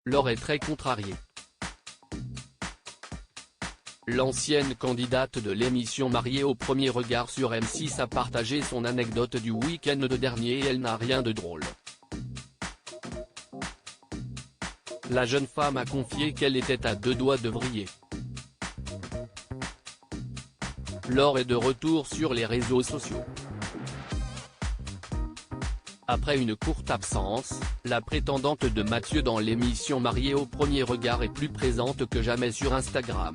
Laure est très contrariée. L'ancienne candidate de l'émission Mariée au premier regard sur M6 a partagé son anecdote du week-end de dernier et elle n'a rien de drôle. La jeune femme a confié qu'elle était à deux doigts de vriller. Laure est de retour sur les réseaux sociaux. Après une courte absence, la prétendante de Mathieu dans l'émission Mariée au premier regard est plus présente que jamais sur Instagram.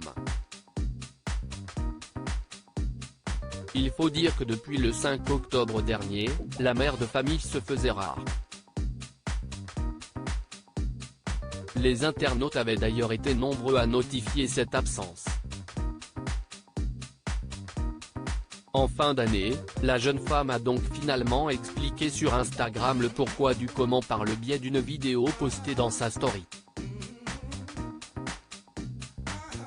Il faut dire que depuis le 5 octobre dernier, la mère de famille se faisait rare. Les internautes avaient d'ailleurs été nombreux à notifier cette absence. En fin d'année, la jeune femme a donc finalement expliqué sur Instagram le pourquoi du comment par le biais d'une vidéo postée dans sa story.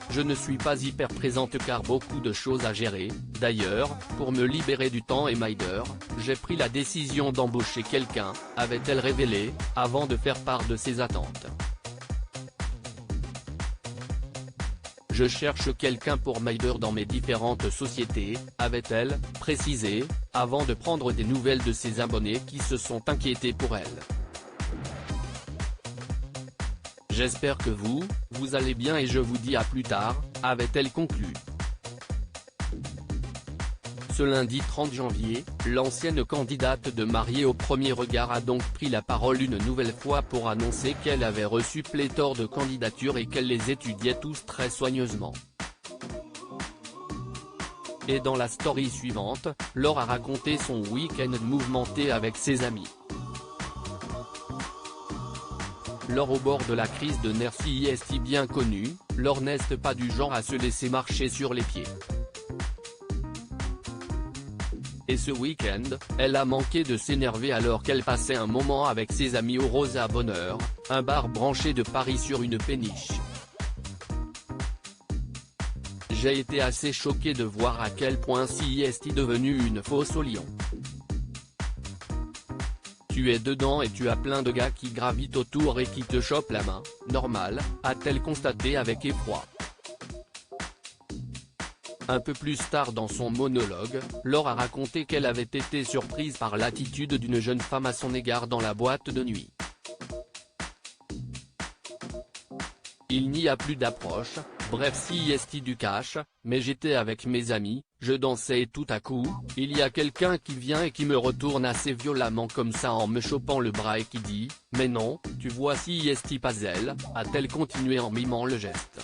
Je ne suis pas hyper présente car beaucoup de choses à gérer, d'ailleurs, pour me libérer du temps et Myder, j'ai pris la décision d'embaucher quelqu'un, avait-elle révélé, avant de faire part de ses attentes. Je cherche quelqu'un pour Myder dans mes différentes sociétés, avait-elle précisé, avant de prendre des nouvelles de ses abonnés qui se sont inquiétés pour elle. J'espère que vous allez bien et je vous dis à plus tard, avait-elle conclu. Ce lundi 30 janvier, l'ancienne candidate de Mariée au premier regard a donc pris la parole une nouvelle fois pour annoncer qu'elle avait reçu pléthore de candidatures et qu'elle les étudiait tous très soigneusement. Et dans la story suivante, Laure a raconté son week-end mouvementé avec ses amis. Laure au bord de la crise de nerfs si bien connue, Laure n'est pas du genre à se laisser marcher sur les pieds. Et ce week-end, elle a manqué de s'énerver alors qu'elle passait un moment avec ses amis au Rosa Bonheur, un bar branché de Paris sur une péniche. J'ai été assez choqué de voir à quel point est devenu une fosse aux lions. Tu es dedans et tu as plein de gars qui gravitent autour et qui te chopent la main, normal, a-t-elle constaté avec effroi. Un peu plus tard dans son monologue, Laure a raconté qu'elle avait été surprise par l'attitude d'une jeune femme à son égard dans la boîte de nuit. Il n'y a plus d'approche, bref du cash, mais j'étais avec mes amis, je dansais et tout à coup, il y a quelqu'un qui vient et qui me retourne assez violemment comme ça en me chopant le bras et qui dit « Mais non, tu vois pas elle », a-t-elle continué en mimant le geste.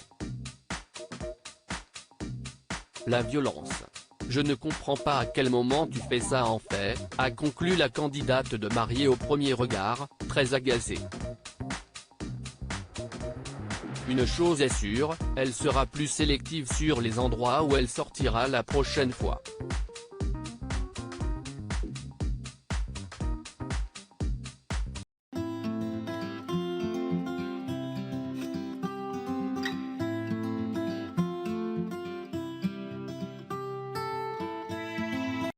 La violence. Je ne comprends pas à quel moment tu fais ça en fait, a conclu la candidate de Mariée au premier regard, très agacée. Une chose est sûre, elle sera plus sélective sur les endroits où elle sortira la prochaine fois.